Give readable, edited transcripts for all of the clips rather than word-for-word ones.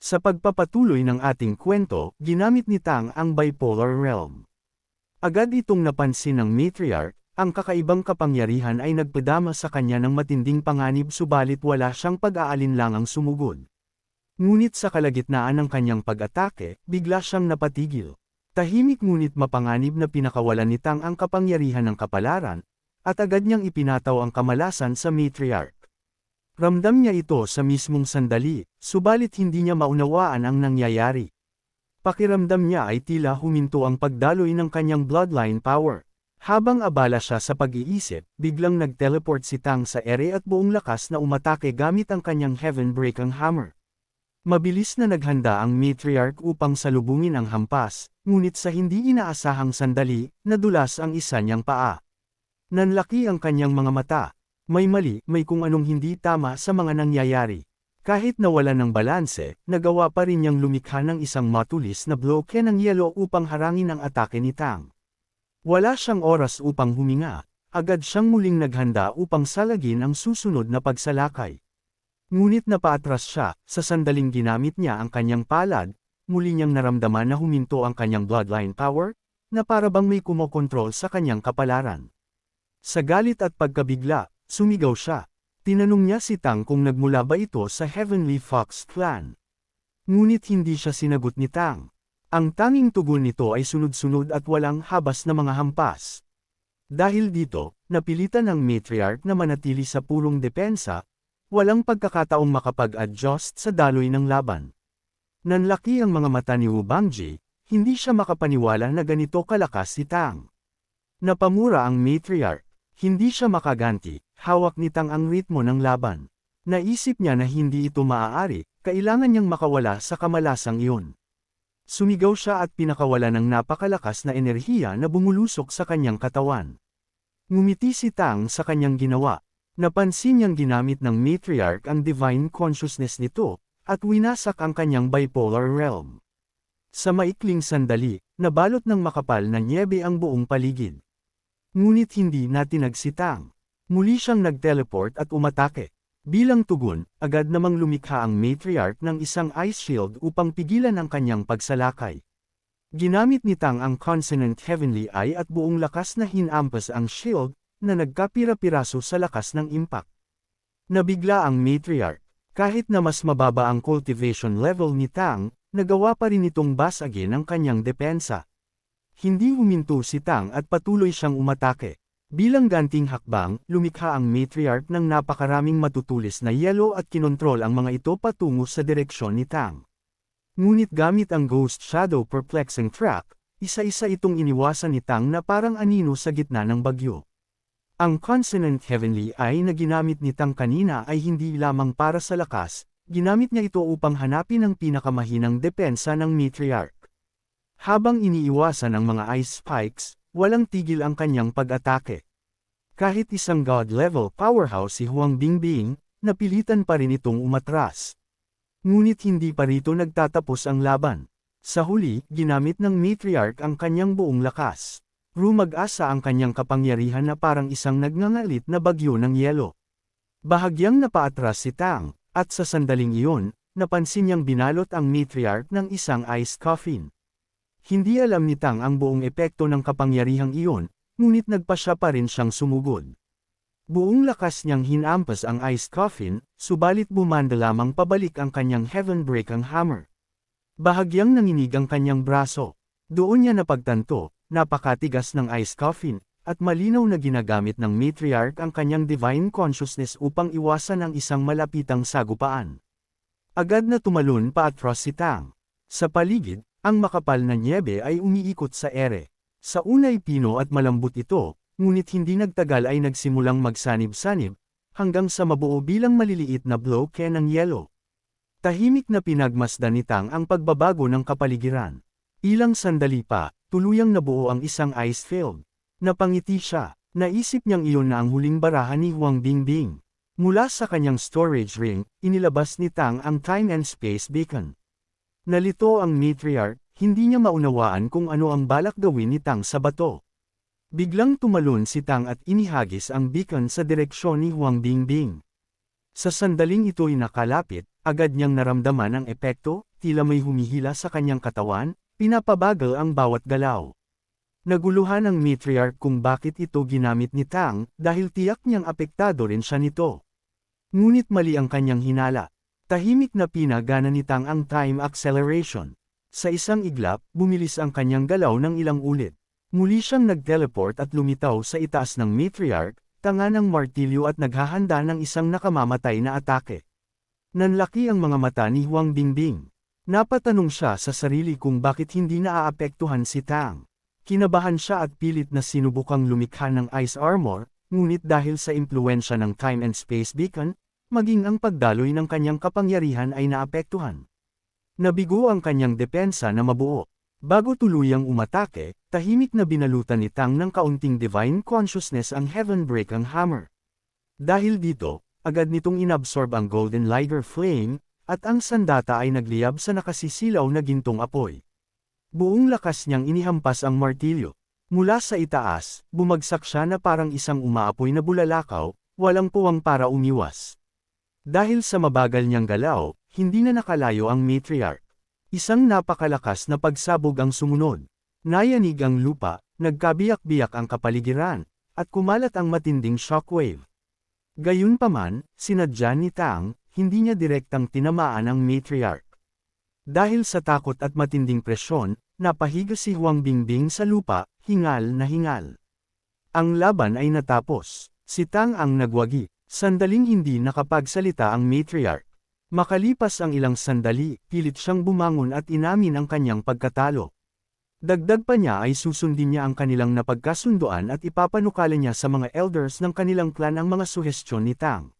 Sa pagpapatuloy ng ating kwento, ginamit ni Tang ang bipolar realm. Agad itong napansin ng matriarch, ang kakaibang kapangyarihan ay nagpadama sa kanya ng matinding panganib subalit wala siyang pag-aalinlangang sumugod. Ngunit sa kalagitnaan ng kanyang pag-atake, bigla siyang napatigil. Tahimik ngunit mapanganib na pinakawalan ni Tang ang kapangyarihan ng kapalaran, at agad niyang ipinataw ang kamalasan sa matriarch. Ramdam niya ito sa mismong sandali, subalit hindi niya maunawaan ang nangyayari. Pakiramdam niya ay tila huminto ang pagdaloy ng kanyang bloodline power. Habang abala siya sa pag-iisip, biglang nag-teleport si Tang sa ere at buong lakas na umatake gamit ang kanyang Heaven-breaking hammer. Mabilis na naghanda ang matriarch upang salubungin ang hampas, ngunit sa hindi inaasahang sandali, nadulas ang isa niyang paa. Nanlaki ang kanyang mga mata. May mali, may kung anong hindi tama sa mga nangyayari. Kahit nawala ng balanse, nagawa pa rin niyang lumikha ng isang matulis na bloke ng yelo upang harangin ang atake ni Tang. Wala siyang oras upang huminga, agad siyang muling naghanda upang salagin ang susunod na pagsalakay. Ngunit napaatras siya, sa sandaling ginamit niya ang kanyang palad, muli niyang naramdaman na huminto ang kanyang bloodline power, na parabang may kumokontrol sa kanyang kapalaran. Sa galit at pagkabigla, sumigaw siya. Tinanong niya si Tang kung nagmula ba ito sa Heavenly Fox Clan. Ngunit hindi siya sinagot ni Tang. Ang tanging tugon nito ay sunod-sunod at walang habas na mga hampas. Dahil dito, napilitan ang matriarch na manatili sa purong depensa, walang pagkakataong makapag-adjust sa daloy ng laban. Nanlaki ang mga mata ni Wu Bangji, hindi siya makapaniwala na ganito kalakas si Tang. Napamura ang matriarch. Hindi siya makaganti, hawak ni Tang ang ritmo ng laban. Naisip niya na hindi ito maaari, kailangan niyang makawala sa kamalasang iyon. Sumigaw siya at pinakawala ng napakalakas na enerhiya na bumulusok sa kanyang katawan. Ngumiti si Tang sa kanyang ginawa. Napansin niyang ginamit ng matriarch ang divine consciousness nito, at winasak ang kanyang bipolar realm. Sa maikling sandali, nabalot ng makapal na nyebe ang buong paligid. Ngunit hindi natinag si Tang. Muli siyang nag-teleport at umatake. Bilang tugon, agad namang lumikha ang matriarch ng isang ice shield upang pigilan ang kanyang pagsalakay. Ginamit ni Tang ang Consonant Heavenly Eye at buong lakas na hinampas ang shield, na nagkapira-piraso sa lakas ng impact. Nabigla ang matriarch. Kahit na mas mababa ang cultivation level ni Tang, nagawa pa rin itong basagin ang kanyang depensa. Hindi huminto si Tang at patuloy siyang umatake. Bilang ganting hakbang, lumikha ang matriarch ng napakaraming matutulis na yelo at kinontrol ang mga ito patungo sa direksyon ni Tang. Ngunit gamit ang Ghost Shadow Perplexing Track, isa-isa itong iniwasan ni Tang na parang anino sa gitna ng bagyo. Ang Consonant Heavenly Eye na ginamit ni Tang kanina ay hindi lamang para sa lakas, ginamit niya ito upang hanapin ang pinakamahinang depensa ng matriarch. Habang iniiwasan ang mga ice spikes, walang tigil ang kanyang pag-atake. Kahit isang god-level powerhouse si Huang Bingbing, napilitan pa rin itong umatras. Ngunit hindi pa rito nagtatapos ang laban. Sa huli, ginamit ng matriarch ang kanyang buong lakas. Rumag-asa ang kanyang kapangyarihan na parang isang nagngangalit na bagyo ng yelo. Bahagyang napaatras si Tang, at sa sandaling iyon, napansin niyang binalot ang matriarch ng isang ice coffin. Hindi alam ni Tang ang buong epekto ng kapangyarihang iyon, ngunit nagpasya pa rin siyang sumugod. Buong lakas niyang hinampas ang ice coffin, subalit bumanda lamang pabalik ang kanyang Heaven-breaking hammer. Bahagyang nanginig ang kanyang braso. Doon niya napagtanto, napakatigas ng ice coffin, at malinaw na ginagamit ng matriarch ang kanyang divine consciousness upang iwasan ang isang malapitang sagupaan. Agad na tumalon paatras si Tang. Sa paligid, ang makapal na nyebe ay umiikot sa ere. Sa unay pino at malambot ito, ngunit hindi nagtagal ay nagsimulang magsanib-sanib, hanggang sa mabuo bilang maliliit na bloke ng yelo. Tahimik na pinagmasdan ni Tang ang pagbabago ng kapaligiran. Ilang sandali pa, tuluyang nabuo ang isang ice field. Napangiti siya, naisip niyang iyon na ang huling barahan ni Huang Bingbing. Mula sa kanyang storage ring, inilabas ni Tang ang time and space beacon. Nalito ang matriarch, hindi niya maunawaan kung ano ang balak gawin ni Tang sa bato. Biglang tumalon si Tang at inihagis ang beacon sa direksyon ni Huang Bingbing. Sa sandaling ito'y nakalapit, agad niyang naramdaman ang epekto, tila may humihila sa kanyang katawan, pinapabagal ang bawat galaw. Naguluhan ang matriarch kung bakit ito ginamit ni Tang, dahil tiyak niyang apektado rin siya nito. Ngunit mali ang kanyang hinala. Tahimik na pinagana ni Tang ang time acceleration. Sa isang iglap, bumilis ang kanyang galaw ng ilang ulit. Muli siyang nag-teleport at lumitaw sa itaas ng matriarch, tanga ng martilyo at naghahanda ng isang nakamamatay na atake. Nanlaki ang mga mata ni Huang Bingbing. Napatanong siya sa sarili kung bakit hindi naaapektuhan si Tang. Kinabahan siya at pilit na sinubukang lumikha ng ice armor, ngunit dahil sa impluwensya ng time and space beacon, maging ang pagdaloy ng kanyang kapangyarihan ay naapektuhan. Nabigo ang kanyang depensa na mabuo. Bago tuluyang umatake, tahimik na binalutan ni Tang ng kaunting divine consciousness ang Heavenbreaking Hammer. Dahil dito, agad nitong inabsorb ang Golden Liger Flame, at ang sandata ay nagliyab sa nakasisilaw na gintong apoy. Buong lakas niyang inihampas ang martilyo. Mula sa itaas, bumagsak siya na parang isang umaapoy na bulalakaw, walang puwang para umiwas. Dahil sa mabagal niyang galaw, hindi na nakalayo ang matriarch. Isang napakalakas na pagsabog ang sumunod. Nayanig ang lupa, nagkabiyak-biyak ang kapaligiran, at kumalat ang matinding shockwave. Gayunpaman, sinadya ni Tang, hindi niya direktang tinamaan ang matriarch. Dahil sa takot at matinding presyon, napahiga si Huang Bingbing sa lupa, hingal na hingal. Ang laban ay natapos. Si Tang ang nagwagi. Sandaling hindi nakapagsalita ang matriarch. Makalipas ang ilang sandali, pilit siyang bumangon at inamin ang kanyang pagkatalo. Dagdag pa niya ay susundin niya ang kanilang napagkasunduan at ipapanukala niya sa mga elders ng kanilang clan ang mga suhestyon ni Tang.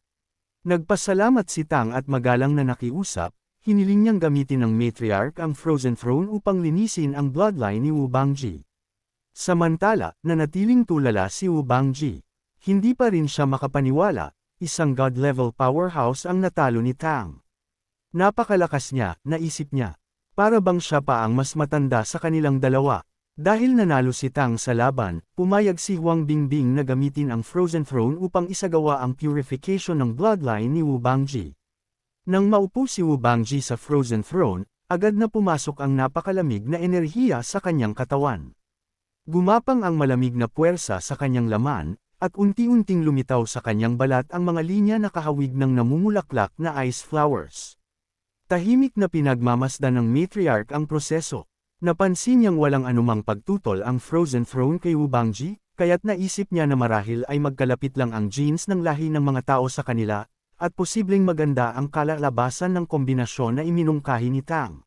Nagpasalamat si Tang at magalang na nakiusap, hiniling niyang gamitin ng matriarch ang Frozen Throne upang linisin ang bloodline ni Wu Bangji. Samantala, nanatiling tulala si Wu Bangji. Hindi pa rin siya makapaniwala, isang god-level powerhouse ang natalo ni Tang. Napakalakas niya, naisip niya. Para bang siya pa ang mas matanda sa kanilang dalawa. Dahil nanalo si Tang sa laban, pumayag si Huang Bingbing na gamitin ang Frozen Throne upang isagawa ang purification ng bloodline ni Wu Bangji. Nang maupo si Wu Bangji sa Frozen Throne, agad na pumasok ang napakalamig na enerhiya sa kanyang katawan. Gumapang ang malamig na puwersa sa kanyang laman, at unti-unting lumitaw sa kanyang balat ang mga linya na kahawig ng namumulaklak na ice flowers. Tahimik na pinagmamasdan ng matriarch ang proseso. Napansin niyang walang anumang pagtutol ang Frozen Throne kay Wu Bangji, kaya't naisip niya na marahil ay magkalapit lang ang genes ng lahi ng mga tao sa kanila, at posibleng maganda ang kalalabasan ng kombinasyon na iminungkahi ni Tang.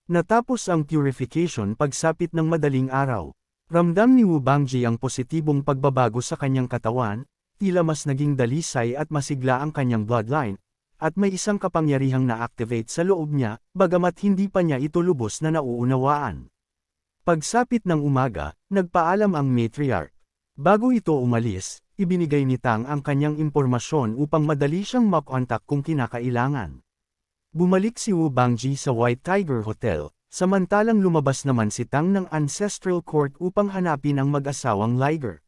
Natapos ang purification pagsapit ng madaling araw. Ramdam ni Wu Bangji ang positibong pagbabago sa kanyang katawan, tila mas naging dalisay at masigla ang kanyang bloodline, at may isang kapangyarihang na-activate sa loob niya, bagamat hindi pa niya ito lubos na nauunawaan. Pagsapit ng umaga, nagpaalam ang matriarch. Bago ito umalis, ibinigay ni Tang ang kanyang impormasyon upang madali siyang makontak kung kinakailangan. Bumalik si Wu Bangji sa White Tiger Hotel. Samantalang lumabas naman si Tang ng Ancestral Court upang hanapin ang mag-asawang Liger.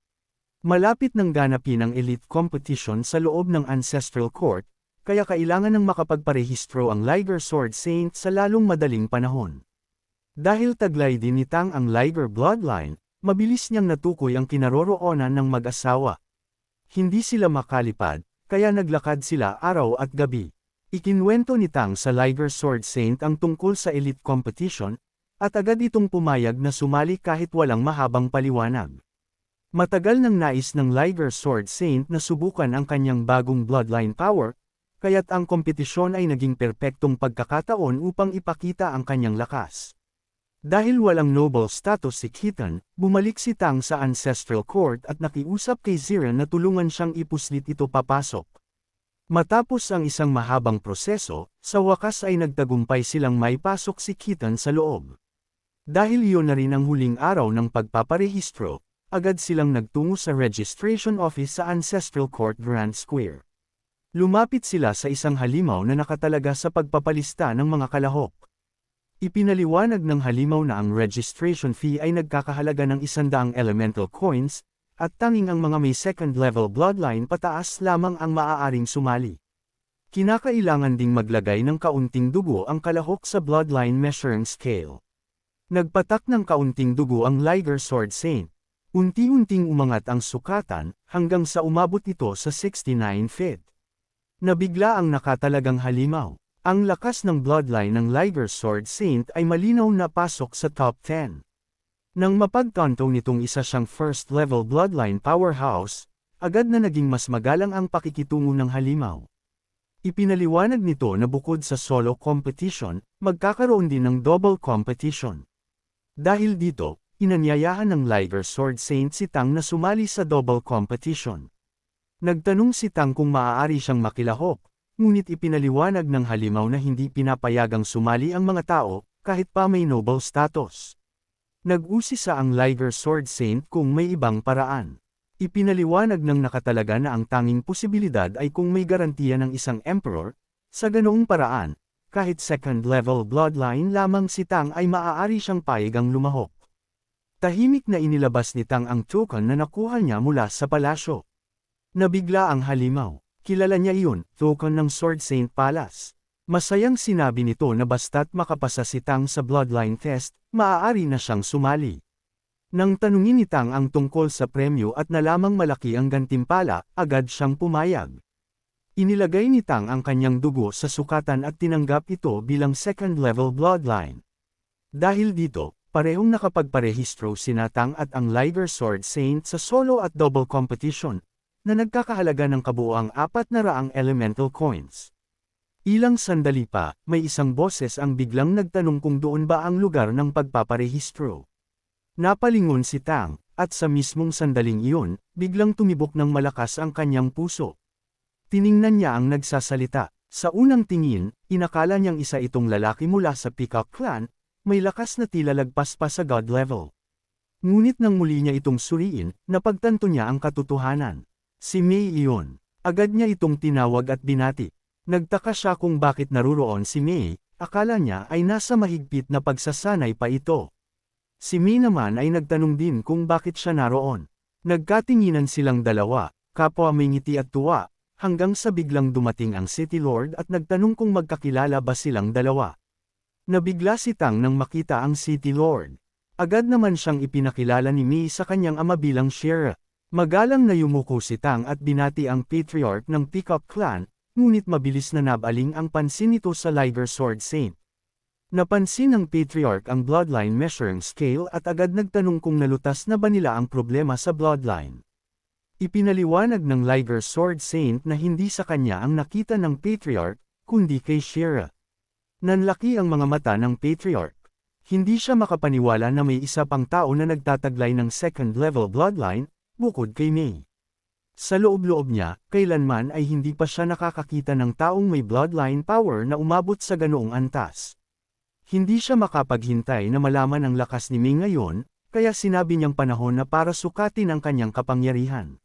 Malapit nang ganapin ang elite competition sa loob ng Ancestral Court, kaya kailangan ng makapagparehistro ang Liger Sword Saint sa lalong madaling panahon. Dahil taglay din ni Tang ang Liger bloodline, mabilis niyang natukoy ang kinaroroonan ng mag-asawa. Hindi sila makalipad, kaya naglakad sila araw at gabi. Ikinwento ni Tang sa Liger Sword Saint ang tungkol sa elite competition, at agad itong pumayag na sumali kahit walang mahabang paliwanag. Matagal nang nais ng Liger Sword Saint na subukan ang kanyang bagong bloodline power, kaya't ang kompetisyon ay naging perpektong pagkakataon upang ipakita ang kanyang lakas. Dahil walang noble status si Khitan, bumalik si Tang sa Ancestral Court at nakiusap kay Ziran na tulungan siyang ipuslit ito papasok. Matapos ang isang mahabang proseso, sa wakas ay nagtagumpay silang maipasok si Khitan sa loob. Dahil iyon na rin ang huling araw ng pagpaparehistro, agad silang nagtungo sa registration office sa Ancestral Court Grand Square. Lumapit sila sa isang halimaw na nakatalaga sa pagpapalista ng mga kalahok. Ipinaliwanag ng halimaw na ang registration fee ay nagkakahalaga ng 100 elemental coins, at tanging ang mga may second-level bloodline pataas lamang ang maaaring sumali. Kinakailangan ding maglagay ng kaunting dugo ang kalahok sa bloodline measuring scale. Nagpatak ng kaunting dugo ang Liger Sword Saint. Unti-unting umangat ang sukatan, hanggang sa umabot ito sa 69 feet. Nabigla ang nakatalagang halimaw. Ang lakas ng bloodline ng Liger Sword Saint ay malinaw na pasok sa top 10. Nang mapagtanto nitong isa siyang first-level bloodline powerhouse, agad na naging mas magalang ang pakikitungo ng halimaw. Ipinaliwanag nito na bukod sa solo competition, magkakaroon din ng double competition. Dahil dito, inanyayahan ng Liger Sword Saint si Tang na sumali sa double competition. Nagtanong si Tang kung maaari siyang makilahok, ngunit ipinaliwanag ng halimaw na hindi pinapayagang sumali ang mga tao, kahit pa may noble status. Nag-usisa ang Liger Sword Saint kung may ibang paraan. Ipinaliwanag ng nakatalaga na ang tanging posibilidad ay kung may garantiya ng isang emperor, sa ganoong paraan, kahit second-level bloodline lamang si Tang ay maaari siyang payagang lumahok. Tahimik na inilabas ni Tang ang token na nakuha niya mula sa palasyo. Nabigla ang halimaw. Kilala niya iyon, token ng Sword Saint Palace. Masayang sinabi nito na basta't makapasa si Tang sa bloodline test, maaari na siyang sumali. Nang tanungin ni Tang ang tungkol sa premyo at nalamang malaki ang gantimpala, agad siyang pumayag. Inilagay ni Tang ang kanyang dugo sa sukatan at tinanggap ito bilang second-level bloodline. Dahil dito, parehong nakapagparehistro sina Tang at ang Liger Sword Saint sa solo at double competition, na nagkakahalaga ng kabuuang 400 elemental coins. Ilang sandali pa, may isang boses ang biglang nagtanong kung doon ba ang lugar ng pagpaparehistro. Napalingon si Tang, at sa mismong sandaling iyon, biglang tumibok ng malakas ang kanyang puso. Tiningnan niya ang nagsasalita. Sa unang tingin, inakala niyang isa itong lalaki mula sa Peacock Clan, may lakas na tila lagpas pa sa god level. Ngunit nang muli niya itong suriin, napagtanto niya ang katotohanan. Si Mei iyon. Agad niya itong tinawag at binati. Nagtaka siya kung bakit naruroon si Mei, akala niya ay nasa mahigpit na pagsasanay pa ito. Si Mei naman ay nagtanong din kung bakit siya naroon. Nagkatinginan silang dalawa, kapwa may ngiti at tuwa, hanggang sa biglang dumating ang City Lord at nagtanong kung magkakilala ba silang dalawa. Nabigla si Tang nang makita ang City Lord. Agad naman siyang ipinakilala ni Mei sa kanyang ama bilang Shira. Magalang na yumuko si Tang at binati ang patriarch ng Peacock Clan, ngunit mabilis na nabaling ang pansin nito sa Liger Sword Saint. Napansin ng patriarch ang bloodline measuring scale at agad nagtanong kung nalutas na ba nila ang problema sa bloodline. Ipinaliwanag ng Liger Sword Saint na hindi sa kanya ang nakita ng patriarch, kundi kay Shira. Nanlaki ang mga mata ng patriarch. Hindi siya makapaniwala na may isa pang tao na nagtataglay ng second-level bloodline, bukod kay Mei. Sa loob-loob niya, kailanman ay hindi pa siya nakakakita ng taong may bloodline power na umabot sa ganoong antas. Hindi siya makapaghintay na malaman ang lakas ni Mei ngayon, kaya sinabi niyang panahon na para sukatin ang kanyang kapangyarihan.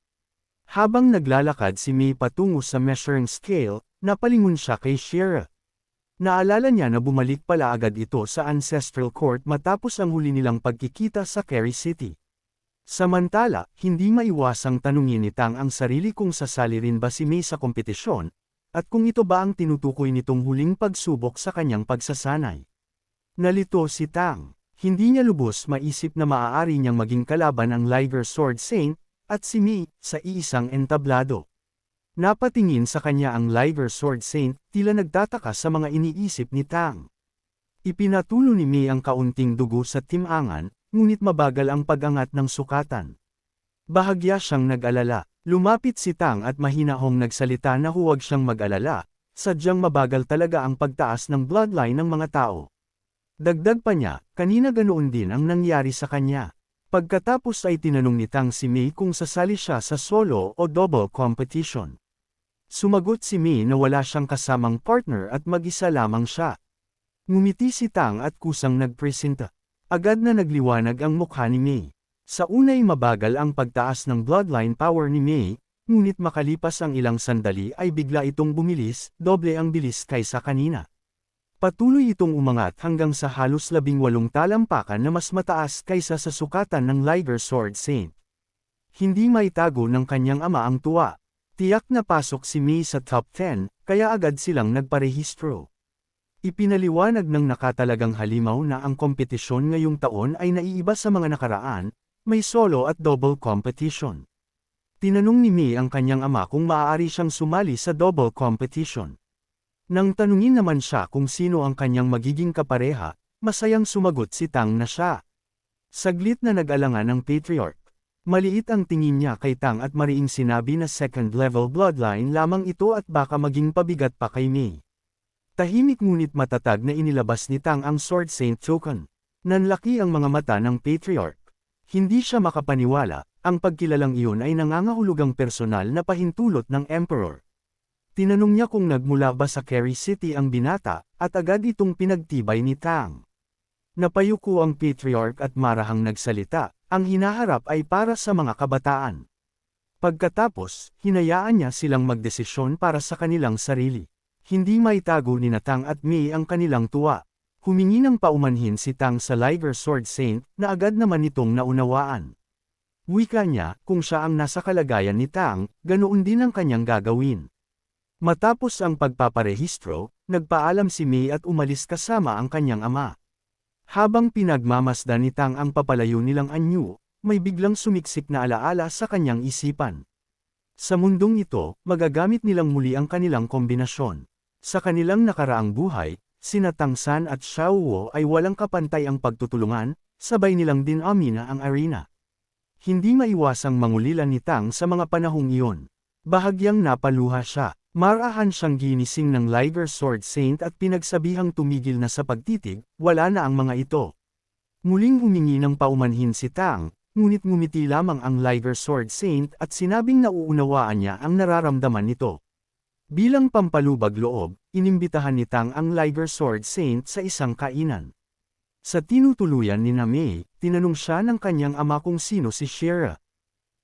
Habang naglalakad si Mei patungo sa measuring scale, napalingon siya kay Shira. Naalala niya na bumalik pala agad ito sa Ancestral Court matapos ang huli nilang pagkikita sa Kerry City. Samantala, hindi maiwasang tanungin ni Tang ang sarili kung sasali rin ba si Mei sa kompetisyon, at kung ito ba ang tinutukoy nitong huling pagsubok sa kanyang pagsasanay. Nalito si Tang. Hindi niya lubos maisip na maaari niyang maging kalaban ang Liger Sword Saint, at si Mei, sa iisang entablado. Napatingin sa kanya ang Liger Sword Saint, tila nagtataka sa mga iniisip ni Tang. Ipinatulo ni Mei ang kaunting dugo sa timangan, ngunit mabagal ang pag-angat ng sukatan. Bahagya siyang nag-alala. Lumapit si Tang at mahinahong nagsalita na huwag siyang mag-alala, sadyang mabagal talaga ang pagtaas ng bloodline ng mga tao. Dagdag pa niya, kanina ganoon din ang nangyari sa kanya. Pagkatapos ay tinanong ni Tang si Mei kung sasali siya sa solo o double competition. Sumagot si Mei na wala siyang kasamang partner at mag-isa lamang siya. Ngumiti si Tang at kusang nagpresenta. Agad na nagliwanag ang mukha ni Mei. Sa unay mabagal ang pagtaas ng bloodline power ni Mei, ngunit makalipas ang ilang sandali ay bigla itong bumilis, doble ang bilis kaysa kanina. Patuloy itong umangat hanggang sa halos 18 talampakan na mas mataas kaysa sa sukatan ng Liger Sword Saint. Hindi maitago ng kanyang ama ang tuwa. Tiyak na pasok si Mei sa top 10, kaya agad silang nagparehistro. Ipinaliwanag ng nakatalagang halimaw na ang kompetisyon ngayong taon ay naiiba sa mga nakaraan, may solo at double competition. Tinanong ni Mei ang kanyang ama kung maaari siyang sumali sa double competition. Nang tanungin naman siya kung sino ang kanyang magiging kapareha, masayang sumagot si Tang na siya. Saglit na nag-alangan ang patriarch. Maliit ang tingin niya kay Tang at mariing sinabi na second-level bloodline lamang ito at baka maging pabigat pa kay Mei. Tahimik ngunit matatag na inilabas ni Tang ang Sword Saint token. Nanlaki ang mga mata ng patriarch. Hindi siya makapaniwala, ang pagkilalang iyon ay nangangahulugang personal na pahintulot ng emperor. Tinanong niya kung nagmula ba sa Kerry City ang binata, at agad itong pinagtibay ni Tang. Napayuko ang patriarch at marahang nagsalita, ang hinaharap ay para sa mga kabataan. Pagkatapos, hinayaan niya silang magdesisyon para sa kanilang sarili. Hindi maitago ni Tang at Mei ang kanilang tuwa. Humingi ng paumanhin si Tang sa Liger Sword Saint na agad naman itong naunawaan. Wika niya, kung siya ang nasa kalagayan ni Tang, ganoon din ang kanyang gagawin. Matapos ang pagpaparehistro, nagpaalam si Mei at umalis kasama ang kanyang ama. Habang pinagmamasdan ni Tang ang papalayo nilang anyo, may biglang sumiksik na alaala sa kanyang isipan. Sa mundong ito, magagamit nilang muli ang kanilang kombinasyon. Sa kanilang nakaraang buhay, sina Tang San at Xiao Wu ay walang kapantay ang pagtutulungan, sabay nilang dinamina ang arena. Hindi maiwasang mangulilan ni Tang sa mga panahong iyon. Bahagyang napaluha siya. Marahan siyang ginising ng Liger Sword Saint at pinagsabihang tumigil na sa pagtitig, wala na ang mga ito. Muling humingi ng paumanhin si Tang, ngunit ngumiti lamang ang Liger Sword Saint at sinabing nauunawaan niya ang nararamdaman nito. Bilang pampalubag loob, inimbitahan ni Tang ang Liger Sword Saint sa isang kainan. Sa tinutuluyan ni Mei, tinanong siya ng kanyang ama kung sino si Shira.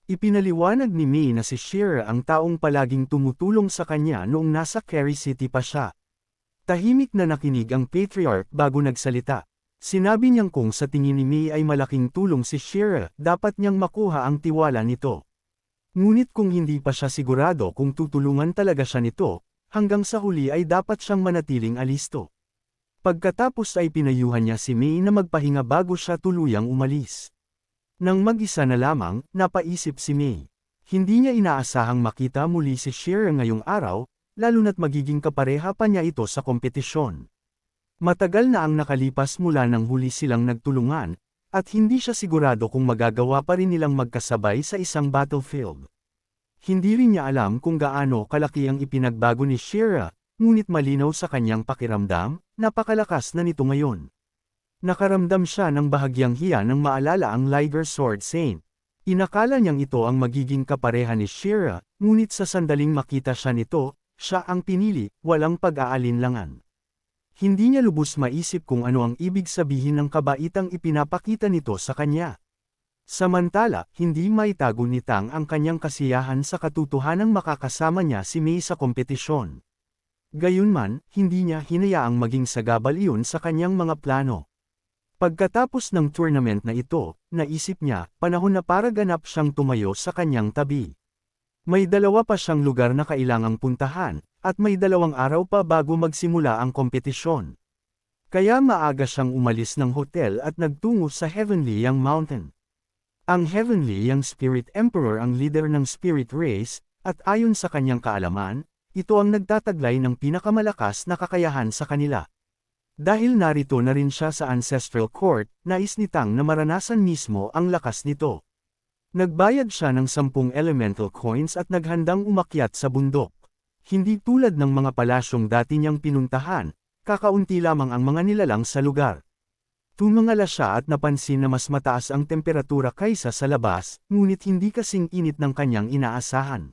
Ipinaliwanag ni Mei na si Shira ang taong palaging tumutulong sa kanya noong nasa Kerry City pa siya. Tahimik na nakinig ang patriarch bago nagsalita. Sinabi niyang kung sa tingin ni Mei ay malaking tulong si Shira, dapat niyang makuha ang tiwala nito. Ngunit kung hindi pa siya sigurado kung tutulungan talaga siya nito, hanggang sa huli ay dapat siyang manatiling alisto. Pagkatapos ay pinayuhan niya si Mei na magpahinga bago siya tuluyang umalis. Nang mag-isa na lamang, napaisip si Mei. Hindi niya inaasahang makita muli si Shira ngayong araw, lalo na't magiging kapareha pa niya ito sa kompetisyon. Matagal na ang nakalipas mula nang huli silang nagtulungan, at hindi siya sigurado kung magagawa pa rin nilang magkasabay sa isang battlefield. Hindi rin niya alam kung gaano kalaki ang ipinagbago ni Shira, ngunit malinaw sa kanyang pakiramdam, napakalakas na nito ngayon. Nakaramdam siya ng bahagyang hiya nang maalala ang Liger Sword Saint. Inakala niyang ito ang magiging kapareha ni Shira, ngunit sa sandaling makita siya nito, siya ang pinili, walang pag-aalinlangan. Hindi niya lubos maisip kung ano ang ibig sabihin ng kabaitang ipinapakita nito sa kanya. Samantala, hindi maitago ni Tang ang kanyang kasiyahan sa katotohanang makakasama niya si Mei sa kompetisyon. Gayunman, hindi niya hinayaang maging sagabal iyon sa kanyang mga plano. Pagkatapos ng tournament na ito, naisip niya, panahon na para ganap siyang tumayo sa kanyang tabi. May dalawa pa siyang lugar na kailangang puntahan, at may 2 araw pa bago magsimula ang kompetisyon. Kaya maaga siyang umalis ng hotel at nagtungo sa Heavenly Young Mountain. Ang Heavenly Young Spirit Emperor ang leader ng Spirit Race, at ayon sa kanyang kaalaman, ito ang nagtataglay ng pinakamalakas na kakayahan sa kanila. Dahil narito na rin siya sa Ancestral Court, nais ni Tang na maranasan mismo ang lakas nito. Nagbayad siya ng 10 elemental coins at naghandang umakyat sa bundok. Hindi tulad ng mga palasyong dati niyang pinuntahan, kakaunti lamang ang mga nilalang sa lugar. Tumangala siya at napansin na mas mataas ang temperatura kaysa sa labas, ngunit hindi kasing init ng kanyang inaasahan.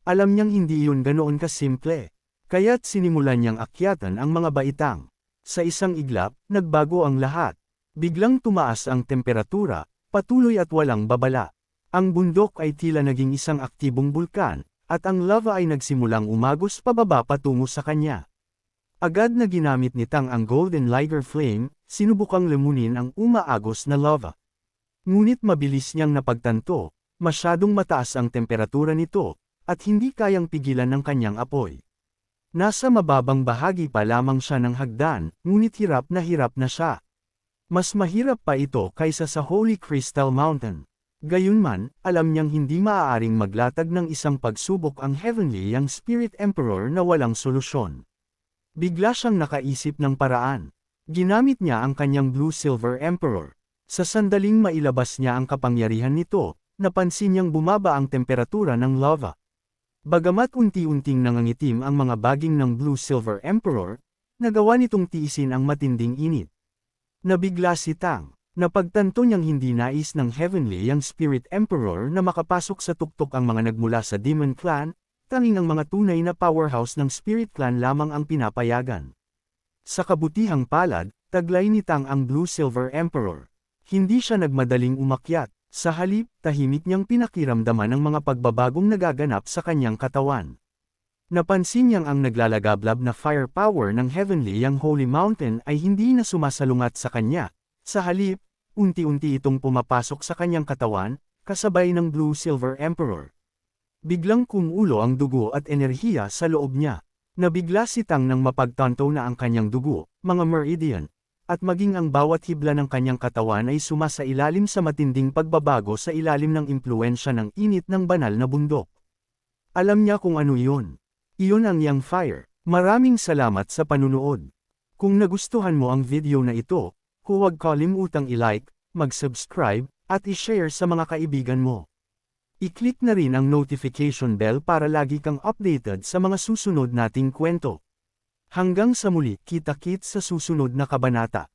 Alam niyang hindi iyon ganoon kasimple, kaya't sinimulan niyang akyatan ang mga baitang. Sa isang iglap, nagbago ang lahat. Biglang tumaas ang temperatura, patuloy at walang babala. Ang bundok ay tila naging isang aktibong bulkan, at ang lava ay nagsimulang umagos pababa patungo sa kanya. Agad na ginamit ni Tang ang Golden Liger Flame, sinubukang lemunin ang umaagos na lava. Ngunit mabilis niyang napagtanto, masyadong mataas ang temperatura nito, at hindi kayang pigilan ng kanyang apoy. Nasa mababang bahagi pa lamang siya ng hagdan, ngunit hirap na siya. Mas mahirap pa ito kaysa sa Holy Crystal Mountain. Gayunman, alam niyang hindi maaaring maglatag ng isang pagsubok ang Heavenly Young Spirit Emperor na walang solusyon. Bigla siyang nakaisip ng paraan. Ginamit niya ang kanyang Blue Silver Emperor. Sa sandaling mailabas niya ang kapangyarihan nito, napansin niyang bumaba ang temperatura ng lava. Bagamat unti-unting nangangitim ang mga baging ng Blue Silver Emperor, nagawa nitong tiisin ang matinding init. Nabigla si Tang. Napagtanto niyang hindi nais ng Heavenly Young Spirit Emperor na makapasok sa tuktok ang mga nagmula sa Demon Clan, tanging ang mga tunay na powerhouse ng Spirit Clan lamang ang pinapayagan. Sa kabutihang palad, taglay ni Tang ang Blue Silver Emperor. Hindi siya nagmadaling umakyat, sa halip, tahimik niyang pinakiramdaman ang mga pagbabagong nagaganap sa kanyang katawan. Napansin niyang ang naglalagablab na firepower ng Heavenly Young Holy Mountain ay hindi na sumasalungat sa kanya. Sa halip, unti-unti itong pumapasok sa kanyang katawan, kasabay ng Blue Silver Emperor. Biglang kumulo ang dugo at enerhiya sa loob niya. Nabigla si Tang nang mapagtanto na ang kanyang dugo, mga meridian, at maging ang bawat hibla ng kanyang katawan ay sumasailalim sa matinding pagbabago sa ilalim ng impluensya ng init ng banal na bundok. Alam niya kung ano iyon. Iyon ang Young Fire. Maraming salamat sa panunood. Kung nagustuhan mo ang video na ito, huwag kalimutang i-like, mag-subscribe, at i-share sa mga kaibigan mo. I-click na rin ang notification bell para lagi kang updated sa mga susunod nating kwento. Hanggang sa muli, kita-kits sa susunod na kabanata.